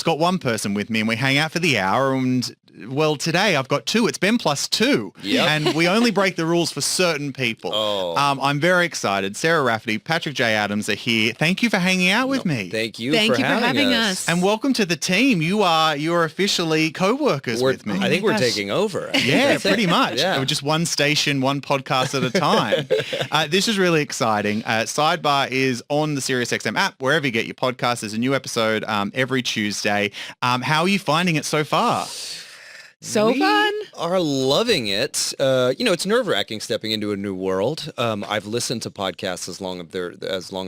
got one person with me and we hang out for the hour, and well, today I've got two. It's Ben plus two. Yep. And we only break the rules for certain people. Oh. I'm very excited. Sarah Rafferty, Patrick J. Adams are here. Thank you for hanging out with me. Thank you for having us. And welcome to the team. You're officially co-workers with me. I think we're taking over. Yeah, pretty much. Yeah. We're just one station, one podcast at a time. This is really exciting. Sidebar is on the SiriusXM app, wherever you get your podcasts. There's a new episode every Tuesday. How are you finding it so far? We are loving it. It's nerve-wracking stepping into a new world. I've listened to podcasts as long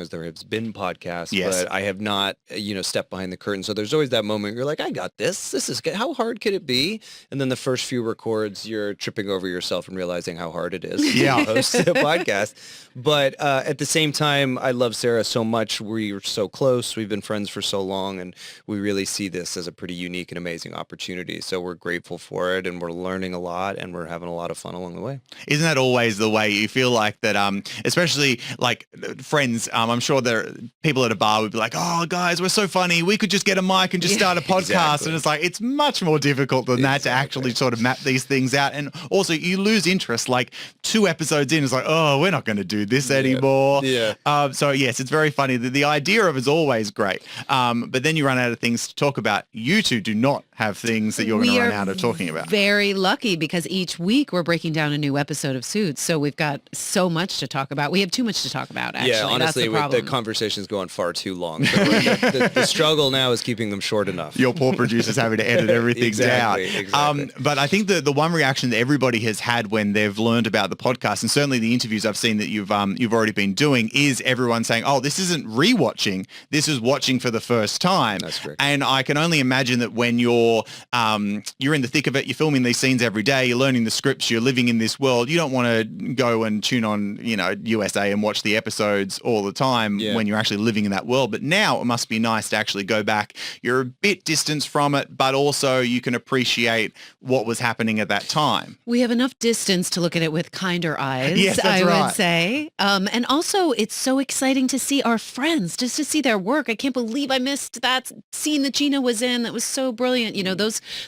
as there has been podcasts, yes. but I have not, stepped behind the curtain. So there's always that moment where you're like, I got this. This is good. How hard could it be? And then the first few records, you're tripping over yourself and realizing how hard it is to host a podcast. But at the same time, I love Sarah so much. We're so close. We've been friends for so long, and we really see this as a pretty unique and amazing opportunity. So we're grateful for it, and we're learning a lot, and we're having a lot of fun along the way. Isn't that always the way you feel like that, especially like friends, I'm sure there people at a bar would be like, oh, guys, we're so funny. We could just get a mic and just start a podcast. Exactly. And it's like, it's much more difficult than that to actually sort of map these things out. And also you lose interest, like 2 episodes in, it's like, oh, we're not going to do this anymore. Yeah. So yes, it's very funny. The idea of it is always great. But then you run out of things to talk about. You two do not have things that you're going to run out of talking about. Very lucky because each week we're breaking down a new episode of Suits, so we've got so much to talk about. We have too much to talk about, actually. Yeah, honestly, that's the conversation's going far too long. So the struggle now is keeping them short enough. Your poor producer's having to edit everything down. Exactly. But I think the one reaction that everybody has had when they've learned about the podcast, and certainly the interviews I've seen that you've already been doing, is everyone saying, oh, this isn't rewatching, this is watching for the first time. That's correct. And I can only imagine that when you're in the thick of it, you're filming these scenes every day, you're learning the scripts, you're living in this world, you don't want to go and tune on, USA and watch the episodes all the time when you're actually living in that world. But now it must be nice to actually go back. You're a bit distanced from it, but also you can appreciate what was happening at that time. We have enough distance to look at it with kinder eyes, yes, that's I right. would say. And also, it's so exciting to see our friends, just to see their work. I can't believe I missed that scene that Gina was in. That was so brilliant.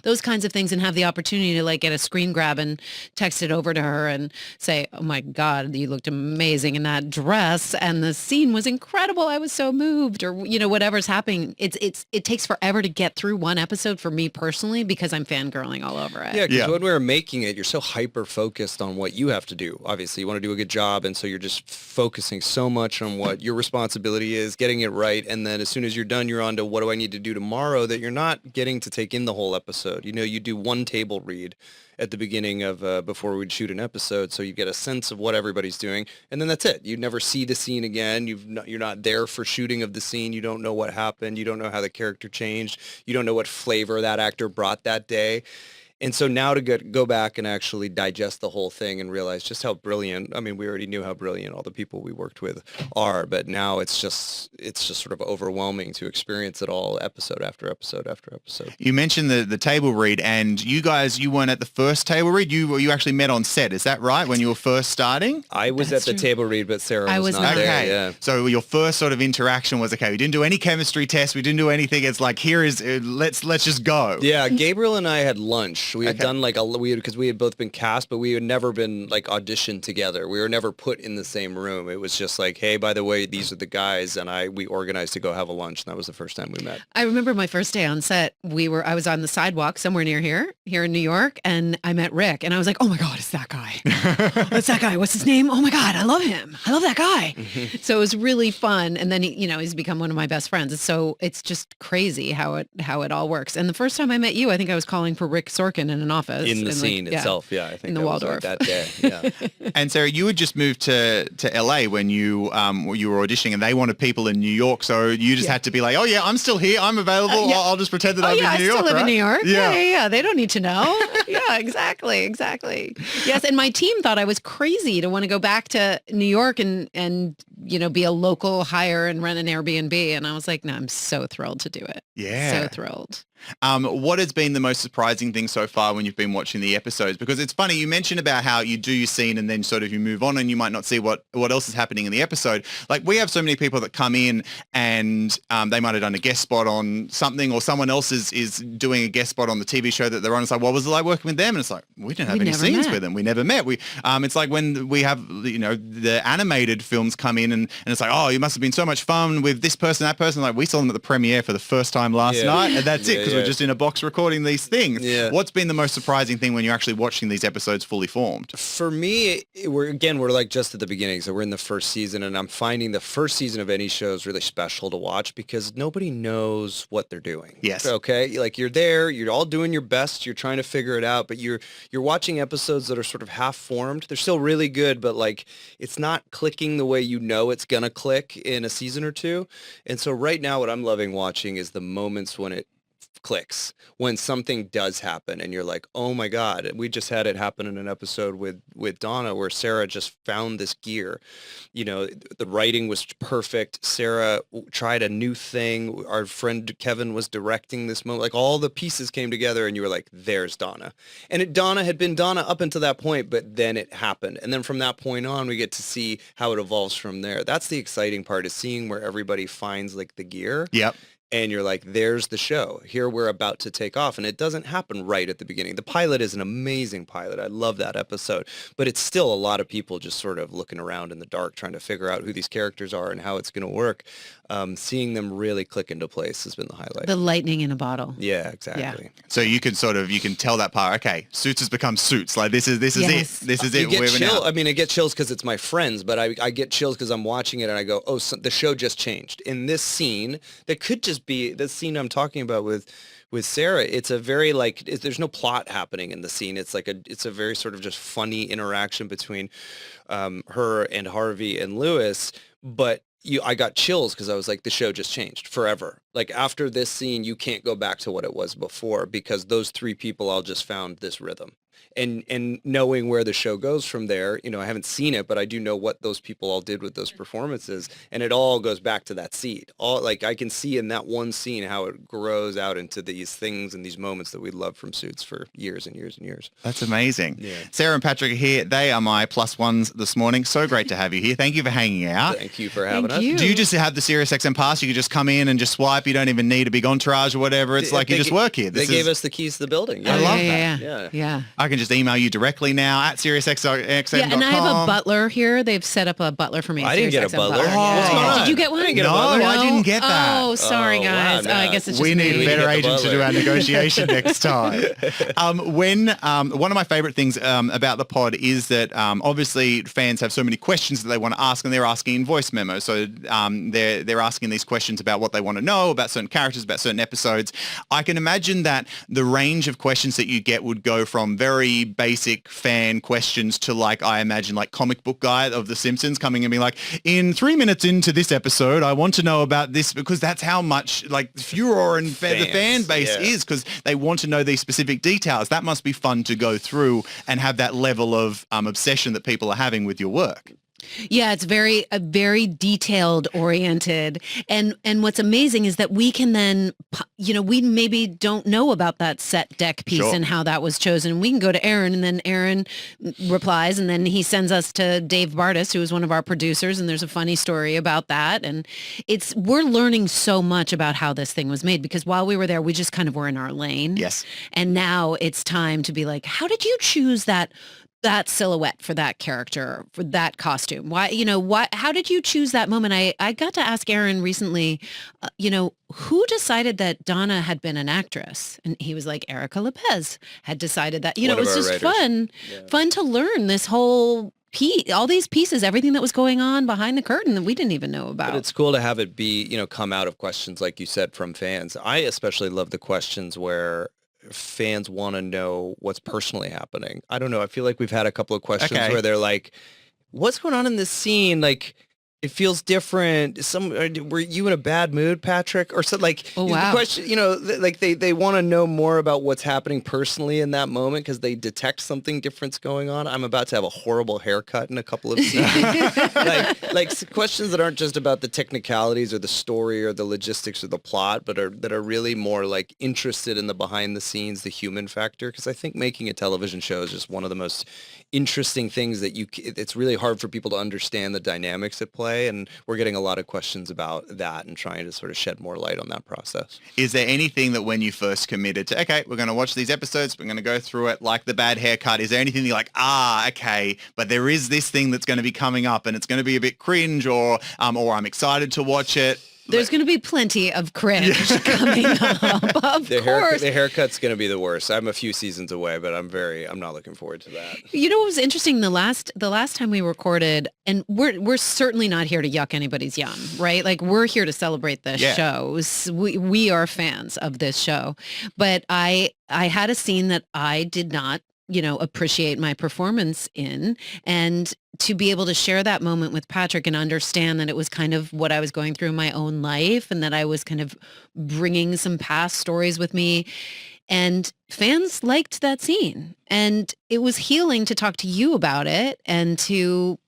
Those kinds of things, and have the opportunity to get a screen grab and text it over to her and say, oh my God, you looked amazing in that dress. And the scene was incredible. I was so moved, or, whatever's happening. It takes forever to get through one episode for me personally, because I'm fangirling all over it. Yeah, because when we were making it, you're so hyper-focused on what you have to do. Obviously, you want to do a good job, and so you're just focusing so much on what your responsibility is, getting it right, and then as soon as you're done, you're on to what do I need to do tomorrow, that you're not getting to take in the whole episode. You do one table read at the beginning of before we'd shoot an episode, so you get a sense of what everybody's doing, and then that's it. You never see the scene again. You're not there for shooting of the scene. You don't know what happened. You don't know how the character changed. You don't know what flavor that actor brought that day. And so now to go back and actually digest the whole thing and realize just how brilliant, I mean, we already knew how brilliant all the people we worked with are, but now it's just sort of overwhelming to experience it all episode after episode after episode. You mentioned the table read, and you weren't at the first table read. You actually met on set. Is that right? When you were first starting? I was That's at the true. table read, but Sarah was not okay. there. Yeah. So your first sort of interaction was, okay, we didn't do any chemistry tests. We didn't do anything. It's like, let's just go. Yeah, Gabriel and I had lunch. We had done because we had both been cast, but we had never been auditioned together. We were never put in the same room. It was just like, hey, by the way, these are the guys, and we organized to go have a lunch, and that was the first time we met. I remember my first day on set. I was on the sidewalk somewhere near here in New York, and I met Rick, and I was like, oh my God, it's that guy. It's that guy. What's his name? Oh my God, I love him. I love that guy. So it was really fun. And then he's become one of my best friends. So it's just crazy how it all works. And the first time I met you, I think I was calling for Rick Sorkin in an office. In the scene itself, I think in the that Waldorf. was that day. Yeah. And Sarah, you had just moved to LA when you were auditioning, and they wanted people in New York, so you just had to be like, oh yeah, I'm still here, I'm available. I'll just pretend that I'm in New York. I still live in New York. Yeah. They don't need to know. Yeah, exactly. Yes, and my team thought I was crazy to want to go back to New York and be a local hire and rent an Airbnb. And I was like, no, I'm so thrilled to do it. Yeah. So thrilled. What has been the most surprising thing so far when you've been watching the episodes? Because it's funny, you mentioned about how you do your scene and then sort of you move on and you might not see what else is happening in the episode. Like we have so many people that come in and they might have done a guest spot on something or someone else is doing a guest spot on the TV show that they're on. It's like, what was it like working with them? And it's like, we didn't have any scenes with them. We never met. It's like when we have, the animated films come in and it's like, oh, you must have been so much fun with this person, that person. Like we saw them at the premiere for the first time last night and that's it. Because we're just in a box recording these things. Yeah. What's been the most surprising thing when you're actually watching these episodes fully formed? For me, we're like just at the beginning. So we're in the first season and I'm finding the first season of any show is really special to watch because nobody knows what they're doing. Yes. Okay. Like you're there, you're all doing your best. You're trying to figure it out, but you're watching episodes that are sort of half formed. They're still really good, but like it's not clicking the way it's going to click in a season or two. And so right now what I'm loving watching is the moments when it clicks, when something does happen and you're like, oh my God. We just had it happen in an episode with Donna where Sarah just found this gear. The writing was perfect. Sarah tried a new thing. Our friend Kevin was directing this moment. Like all the pieces came together and you were like, there's Donna. And Donna had been Donna up until that point, but then it happened. And then from that point on, we get to see how it evolves from there. That's the exciting part, is seeing where everybody finds like the gear. Yep. And you're like, there's the show. Here we're about to take off. And it doesn't happen right at the beginning. The pilot is an amazing pilot. I love that episode. But it's still a lot of people just sort of looking around in the dark, trying to figure out who these characters are and how it's going to work. Seeing them really click into place has been the highlight. The lightning in a bottle. Yeah, exactly. Yeah. So you can tell that part, okay, Suits has become Suits. Like this is it. This is it. You get chill. I mean, I get chills because it's my friends, but I get chills because I'm watching it and I go, oh, so the show just changed. In this scene, that could just be the scene I'm talking about with Sarah. It's a very there's no plot happening in the scene. It's a very sort of just funny interaction between her and Harvey and Lewis, but I got chills because I was like, the show just changed forever. Like after this scene, you can't go back to what it was before because those three people all just found this rhythm. And knowing where the show goes from there, I haven't seen it, but I do know what those people all did with those performances, and it all goes back to that seed. I can see in that one scene how it grows out into these things and these moments that we love from Suits for years and years and years. That's amazing. Yeah. Sarah and Patrick are here. They are my plus ones this morning. So great to have you here. Thank you for hanging out. Thank you for having us. You. Do you just have the SiriusXM pass? You can just come in and just swipe. You don't even need a big entourage or whatever. It's like you just work here. They gave us the keys to the building. I love that. Yeah. I can just email you directly now at SiriusXM.com. Yeah, and I have a butler here. They've set up a butler for me. I didn't get a butler. Did you get one? I didn't get a butler. I didn't get that. Oh, sorry, guys. Wow, I guess it's just we need me. a better agent to do our negotiation next time. One of my favorite things about the pod is that obviously fans have so many questions that they want to ask, and they're asking in voice memos. So they're asking these questions about what they want to know about certain characters, about certain episodes. I can imagine that the range of questions that you get would go from very basic fan questions to I imagine comic book guy of The Simpsons coming and being like, in 3 minutes into this episode, I want to know about this, because that's how much furor and the fan base is, because they want to know these specific details. That must be fun to go through and have that level of obsession that people are having with your work. Yeah, it's very detailed oriented. And what's amazing is that we can then, we maybe don't know about that set deck piece and how that was chosen. We can go to Aaron, and then Aaron replies, and then he sends us to Dave Bardis, who is one of our producers. And there's a funny story about that. And we're learning so much about how this thing was made, because while we were there, we just kind of were in our lane. Yes. And now it's time to be like, how did you choose that silhouette for that character, for that costume? How did you choose that moment? I got to ask Aaron recently, who decided that Donna had been an actress? And he was like, Erica Lopez had decided that. It was just fun to learn this whole all these pieces, everything that was going on behind the curtain that we didn't even know about. But it's cool to have it be, come out of questions, like you said, from fans. I especially love the questions where fans want to know what's personally happening. I don't know. I feel like we've had a couple of questions where they're like, what's going on in this scene? It feels different. Were you in a bad mood, Patrick? Or so like, Oh, wow. the question, like they want to know more about what's happening personally in that moment because they detect something different's going on. I'm about to have a horrible haircut in a couple of seconds. Questions that aren't just about the technicalities or the story or the logistics or the plot, but that are really more like interested in the behind the scenes, the human factor. Because I think making a television show is just one of the most interesting things that it's really hard for people to understand the dynamics at play. And we're getting a lot of questions about that and trying to sort of shed more light on that process. Is there anything that when you first committed to, okay, we're going to watch these episodes, we're going to go through it like the bad haircut, is there anything you're like, okay, but there is this thing that's going to be coming up and it's going to be a bit cringe or I'm excited to watch it? There's going to be plenty of cringe coming up, of course. The haircut's going to be the worst. I'm a few seasons away, but I'm not looking forward to that. You know what was interesting? The last time we recorded, and we're certainly not here to yuck anybody's yum, right? Like we're here to celebrate the shows. We are fans of this show, but I had a scene that I did not appreciate my performance in, and to be able to share that moment with Patrick and understand that it was kind of what I was going through in my own life and that I was kind of bringing some past stories with me. And fans liked that scene. And it was healing to talk to you about it and to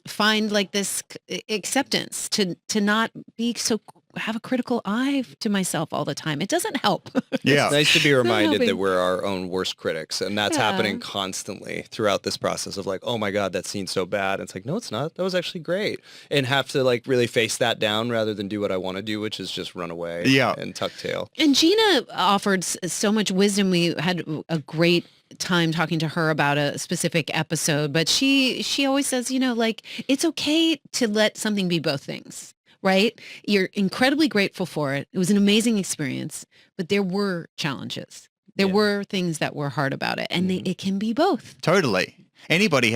find like this acceptance, to not be so have a critical eye to myself all the time. It doesn't help. Yeah. It's nice to be reminded that we're our own worst critics. And that's happening constantly throughout this process of like, oh my God, that scene's so bad. And it's like, no, it's not. That was actually great. And have to like really face that down rather than do what I want to do, which is just run away and tuck tail. And Gina offered so much wisdom. We had a great time talking to her about a specific episode, but she always says, like it's okay to let something be both things. Right? You're incredibly grateful for it. It was an amazing experience, but there were challenges. There were things that were hard about it, and it can be both. Totally. Anybody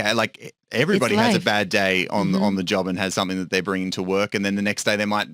everybody has a bad day on the job and has something that they're bringing to work, and then the next day they might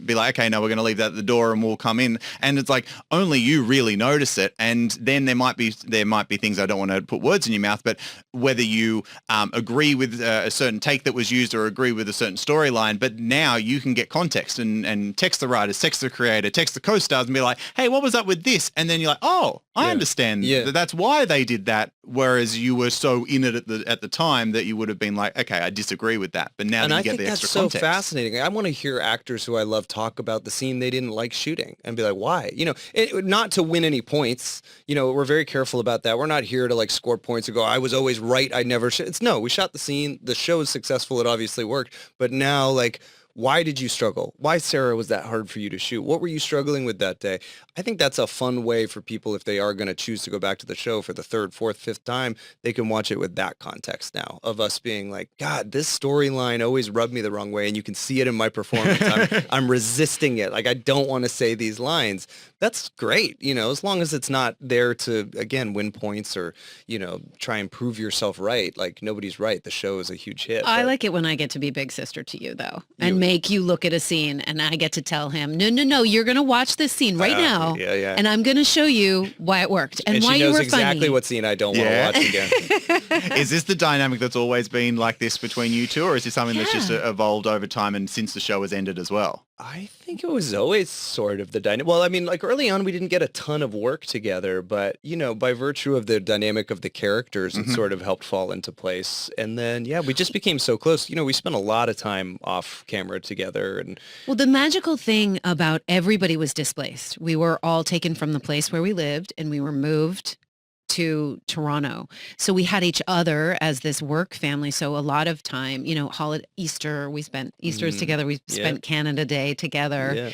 be like, okay, no, we're going to leave that at the door and we'll come in, and it's like only you really notice it. And then there might be things, I don't want to put words in your mouth, but whether you agree with a certain take that was used or agree with a certain storyline, but now you can get context and text the writers, text the creator, text the co-stars and be like, hey, what was up with this? And then you're like, oh, I understand that's why they did that, whereas you were so in it at the time that you would have been like, okay, I disagree with that. But now that you get the extra context. And I think that's so fascinating. I want to hear actors who I love talk about the scene they didn't like shooting and be like, why? Not to win any points. We're very careful about that. We're not here to like score points and go, I was always right. I never should. No, we shot the scene. The show is successful. It obviously worked. But now like, why did you struggle? Why, Sarah, was that hard for you to shoot? What were you struggling with that day? I think that's a fun way for people, if they are going to choose to go back to the show for the third, fourth, fifth time, they can watch it with that context now of us being like, God, this storyline always rubbed me the wrong way. And you can see it in my performance. I'm resisting it. Like, I don't want to say these lines. That's great. As long as it's not there to, again, win points or, try and prove yourself right. Like, nobody's right. The show is a huge hit. I like it when I get to be big sister to you, though, and make you look at a scene and I get to tell him, no, you're going to watch this scene right now. Yeah. And I'm going to show you why it worked and why you were funny. She knows exactly what scene I don't want to watch again. Is this the dynamic that's always been like this between you two, or is this something that's just evolved over time and since the show has ended as well? I think it was always sort of the dynamic. Well, I mean, like early on, we didn't get a ton of work together, but, by virtue of the dynamic of the characters, it sort of helped fall into place. And then, we just became so close. We spent a lot of time off camera together. And well, the magical thing about everybody was displaced. We were all taken from the place where we lived and we were moved to Toronto. So we had each other as this work family. So a lot of time, Easter, we spent Easter's together. We spent Canada Day together,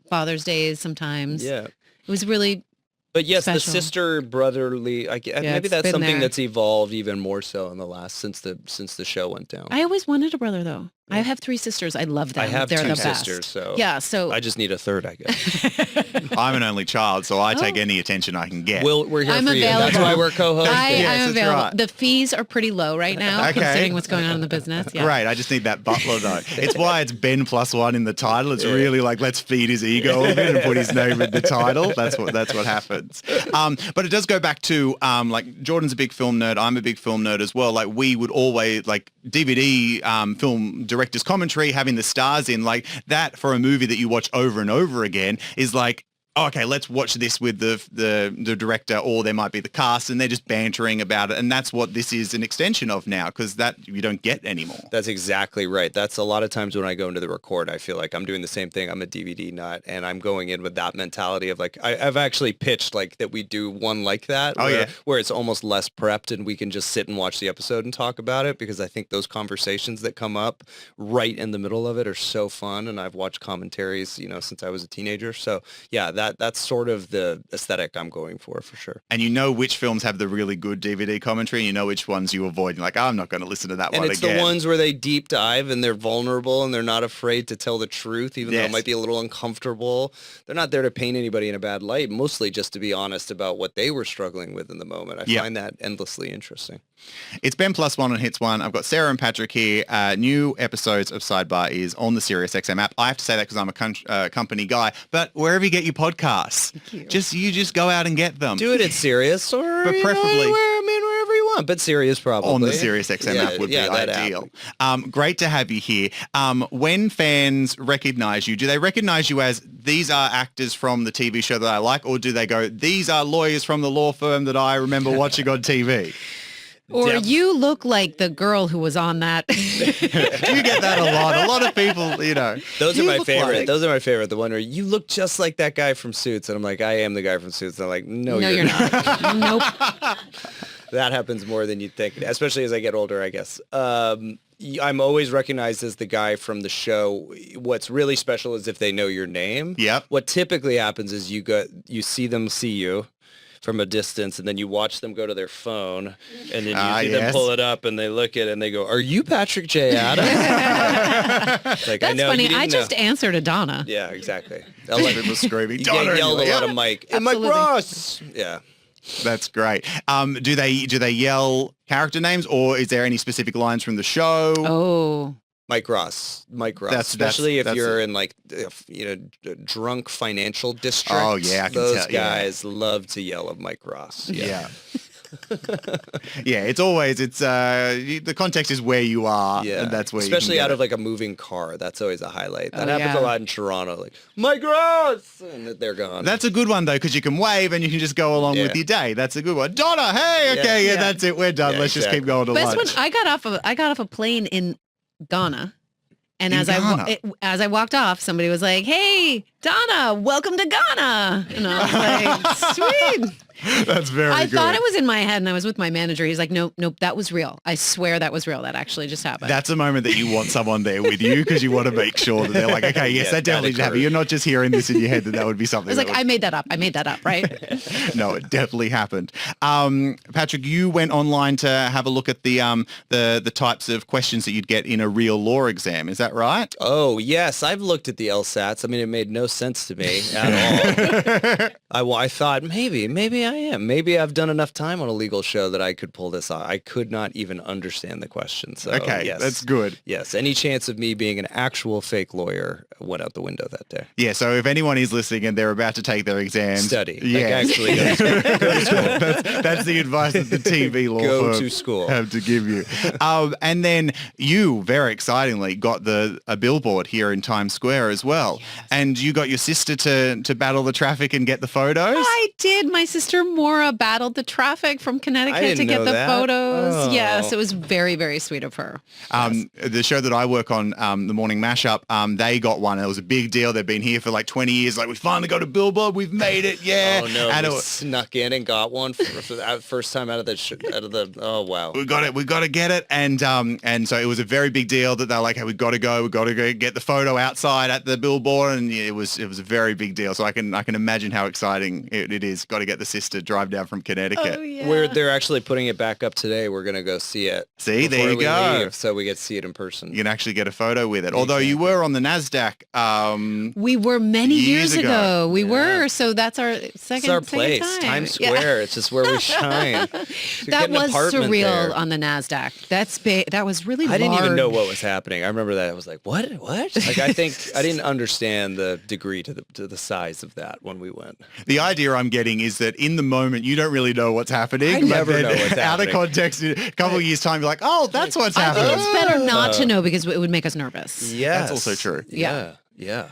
Father's Days sometimes. Yeah. It was really But yes, special. The sister brotherly, maybe that's something that's evolved even more so in the last, since the show went down. I always wanted a brother though. I have 3 sisters. I love them. I have They're 2 the sisters, best. so I just need a third, I guess. I'm an only child, so I take any attention I can get. We're here I'm for you. available. That's why we're co-hosting. I'm available. Right. The fees are pretty low right now, considering what's going on in the business. Yeah. Great. I just need that butler though. It's why it's Ben +1 in the title. It's really like, let's feed his ego a bit and put his name in the title. That's what happens. But it does go back to like Jordan's a big film nerd. I'm a big film nerd as well. Like we would always like DVD film director's commentary, having the stars in, like that for a movie that you watch over and over again is like, oh, okay, let's watch this with the director, or there might be the cast, and they're just bantering about it. And that's what this is an extension of now, because that you don't get anymore. That's exactly right. That's a lot of times when I go into the record, I feel like I'm doing the same thing. I'm a DVD nut, and I'm going in with that mentality of like, I've actually pitched like that we do one like that, where it's almost less prepped and we can just sit and watch the episode and talk about it, because I think those conversations that come up right in the middle of it are so fun. And I've watched commentaries, since I was a teenager. So yeah, that's sort of the aesthetic I'm going for sure. And you know which films have the really good DVD commentary, and you know which ones you avoid. You're like, I'm not going to listen to that one again. And it's the ones where they deep dive and they're vulnerable and they're not afraid to tell the truth, even though it might be a little uncomfortable. They're not there to paint anybody in a bad light, mostly just to be honest about what they were struggling with in the moment. I find that endlessly interesting. It's Ben +1 on Hits 1. I've got Sarah and Patrick here. New episodes of Sidebar is on the SiriusXM app. I have to say that because I'm a company guy, but wherever you get your podcasts, you just go out and get them. Do it at Sirius, or but preferably wherever you want, but Sirius probably. On the SiriusXM app would be ideal. Great to have you here. When fans recognize you, do they recognize you as these are actors from the TV show that I like, or do they go, these are lawyers from the law firm that I remember watching on TV? Or you look like the girl who was on that. You get that a lot. A lot of people, Those are my favorite. Those are my favorite. The one where you look just like that guy from Suits. And I'm like, I am the guy from Suits. And I'm like, no, you're not. Nope. That happens more than you'd think, especially as I get older, I guess. I'm always recognized as the guy from the show. What's really special is if they know your name. Yep. What typically happens is you see them see you from a distance, and then you watch them go to their phone, and then you see them pull it up, and they look at it, and they go, "Are you Patrick J. Adams?" Like, that's funny. I just answered to Donna. Yeah, exactly. A lot of people screaming. You get yelled a lot of Mike. And Mike Ross. Yeah. That's great. Do they yell character names, or is there any specific lines from the show? Oh. Mike Ross, especially if you're in like, drunk financial district. Oh yeah, I can those tell, guys love to yell at Mike Ross. Yeah. Yeah, the context is where you are, and that's where especially you out of like a moving car. That's always a highlight. That happens a lot in Toronto, like Mike Ross, and they're gone. That's a good one though, because you can wave and you can just go along with your day. That's a good one. Donna, hey, okay, that's it, we're done. Let's just keep going to lunch. Best one. I got off a plane in Ghana. And as I walked off, somebody was like, "Hey, Donna, welcome to Ghana." And I was like, "Sweet." That's very good. I thought it was in my head, and I was with my manager. He's like, nope, that was real. I swear that was real. That actually just happened. That's a moment that you want someone there with you, because you want to make sure that they're like, okay, yes, that definitely happened. You're not just hearing this in your head that would be something. I was like, I made that up, right? No, it definitely happened. Patrick, you went online to have a look at the types of questions that you'd get in a real law exam. Is that right? Oh, yes. I've looked at the LSATs. I mean, it made no sense to me at all. I thought maybe I am. Maybe I've done enough time on a legal show that I could pull this off. I could not even understand the question. So, okay, yes. That's good. Yes, any chance of me being an actual fake lawyer went out the window that day. Yeah, so if anyone is listening and they're about to take their exams, study. Yes. Like actually go to school. That's the advice that the TV law go firm to school have to give you. And then you, very excitingly, got a billboard here in Times Square as well. Yes. And you got your sister to battle the traffic and get the photos? I did. My sister Maura battled the traffic from Connecticut to get the photos. Oh. Yes, it was very, very sweet of her. Yes. The show that I work on, the Morning Mashup, they got one. It was a big deal. They've been here for like 20 years. Like, we finally got a billboard. We've made it. Yeah. Oh no, and we snuck in and got one for the first time out of the. Oh wow. We got it. We got to get it. And so it was a very big deal that they're like, hey, we got to go get the photo outside at the billboard, and it was a very big deal. So I can imagine how exciting it is. Got to get the sister drive down from Connecticut. Oh, yeah. Where they're actually putting it back up today. We're gonna go see it. See, there you go. Leave, so we get to see it in person. You can actually get a photo with it. Although you were on the NASDAQ. We were many years ago. We were. So that's our second. It's our place. Time. Times Square. Yeah. It's just where we shine. That was surreal on the NASDAQ. That's big. That was really large. I didn't even know what was happening. I remember that. I was like, what? Like, I think I didn't understand the degree to the size of that when we went. The idea I'm getting is that in in the moment, you don't really know what's happening. I but never then know what's out happening. of context, in a couple of years' time, you're like, oh, that's what's I think happening. it's better not to know because it would make us nervous. Yes. That's also true. Yeah. Yeah.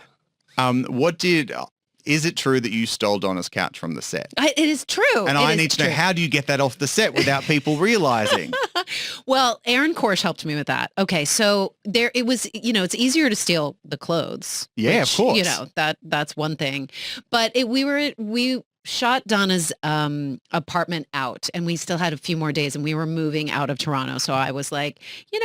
Is it true that you stole Donna's couch from the set? It is true. And I need to know, how do you get that off the set without people realizing? Well, Aaron Korsh helped me with that. Okay, so it was, it's easier to steal the clothes. Yeah, which, of course. That's one thing. But we shot Donna's apartment out, and we still had a few more days, and we were moving out of Toronto. So I was like,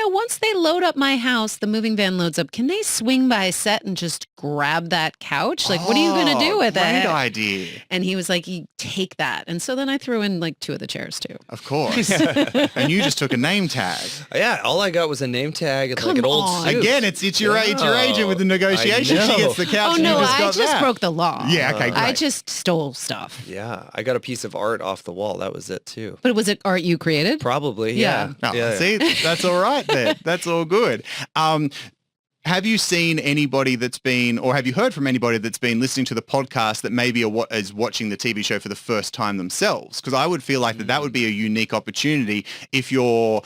once they load up my house, the moving van loads up, can they swing by set and just grab that couch? Like, what are you going to do with it? Great idea. And he was like, you take that. And so then I threw in like 2 of the chairs too. Of course. And you just took a name tag. Yeah, all I got was a name tag and Come like an old on. suit. Again, it's your agent with the negotiation. I She know. gets the couch. Oh and no, you just I got just that. broke the law. Yeah, okay, great. I just stole stuff. Yeah, I got a piece of art off the wall. That was it too. But was it art you created? Probably, Yeah. yeah. Oh, Yeah. See, that's all right then. That's all good. Have you seen anybody that's been, or have you heard from anybody that's been listening to the podcast that maybe is watching the TV show for the first time themselves? Because I would feel like that would be a unique opportunity if you're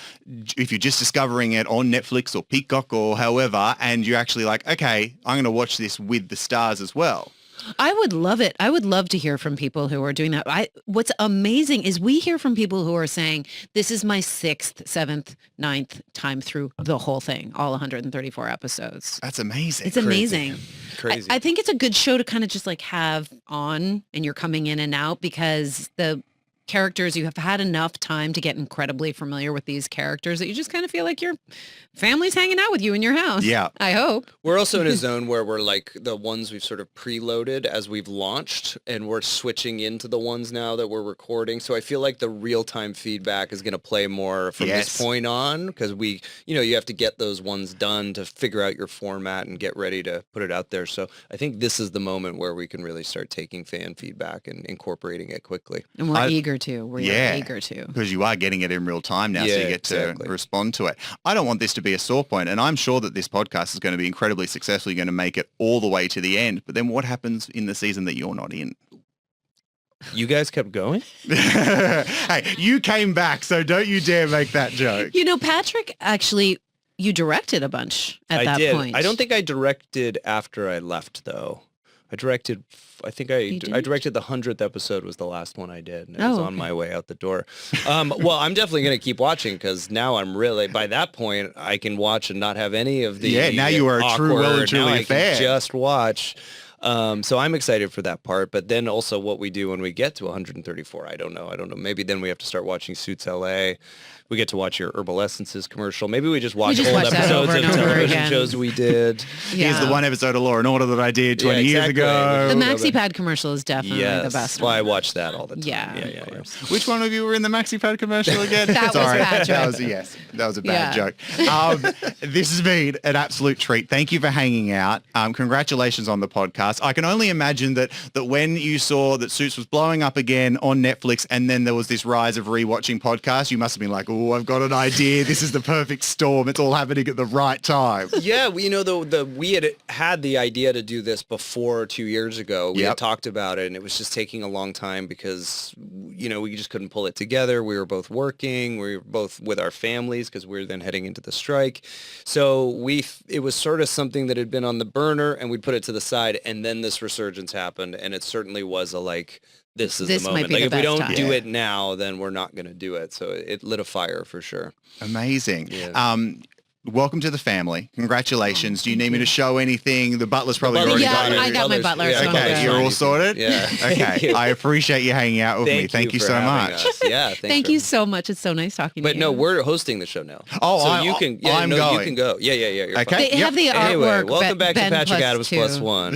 just discovering it on Netflix or Peacock or however, and you're actually like, okay, I'm going to watch this with the stars as well. I would love it. I would love to hear from people who are doing that. What's amazing is we hear from people who are saying, this is my 6th, 7th, 9th time through the whole thing, all 134 episodes. That's amazing. It's amazing. Crazy. I think it's a good show to kind of just like have on and you're coming in and out because the characters, you have had enough time to get incredibly familiar with these characters that you just kind of feel like your family's hanging out with you in your house. Yeah. I hope. We're also in a zone where we're like the ones we've sort of preloaded as we've launched, and we're switching into the ones now that we're recording. So I feel like the real-time feedback is going to play more from Yes. this point on, because you have to get those ones done to figure out your format and get ready to put it out there. So I think this is the moment where we can really start taking fan feedback and incorporating it quickly. And we're eager to. We're Yeah. eager to. Because you are getting it in real time now, so Yeah, you get exactly. to respond to it. I don't want this to be a sore point, and I'm sure that this podcast is going to be incredibly successful. You're going to make it all the way to the end. But then what happens in the season that you're not in? You guys kept going? Hey, you came back, so don't you dare make that joke. Patrick, Actually, you directed a bunch at I that did. point. I don't think I directed after I left, though. I directed the 100th episode was the last one I did, and it was on my way out the door. Well, I'm definitely going to keep watching, because now I'm really, by that point, I can watch and not have any of the now you are a true, well and truly now a fan. I can just watch. So I'm excited for that part, but then also what we do when we get to 134, I don't know. Maybe then we have to start watching Suits LA. We get to watch your Herbal Essences commercial. Maybe we just watch old watch that episodes over of and over television again. shows we did. Yeah. Here's the one episode of Law and Order that I did 20 years exactly. ago. The MaxiPad commercial is definitely the best Well, one. I watch that all the time. Yeah, Yeah. of course. Which one of you were in the MaxiPad commercial again? That was Sorry. Patrick. That was a bad Yeah. joke. This has been an absolute treat. Thank you for hanging out. Congratulations on the podcast. I can only imagine that when you saw that Suits was blowing up again on Netflix, and then there was this rise of rewatching podcasts, you must have been like, oh, I've got an idea. This is the perfect storm. It's all happening at the right time. Yeah, we had the idea to do this before 2 years ago. We had talked about it, and it was just taking a long time because, we just couldn't pull it together. We were both working. We were both with our families because we were then heading into the strike. So it was sort of something that had been on the burner, and we'd put it to the side, and then this resurgence happened, and it certainly was this is This the might moment. be Like, the if we best don't time. do it now, then we're not going to do it. So it lit a fire for sure. Amazing. Yeah. Welcome to the family. Congratulations. Do you need me to show anything? The butler's probably already Yeah, got it. I got my butler, so I'm Okay, good. you're all sorted? Yeah. Okay, I appreciate you hanging out with me. Thank you for so having much. us. Yeah, Thank you so much. It's so nice talking to you. But no, we're hosting the show now. Oh, so I'm you can. Yeah, I'm no, going. You can go. Yeah. You're Okay. They have the artwork. Anyway, welcome back to Ben Patrick plus Adams two. plus one.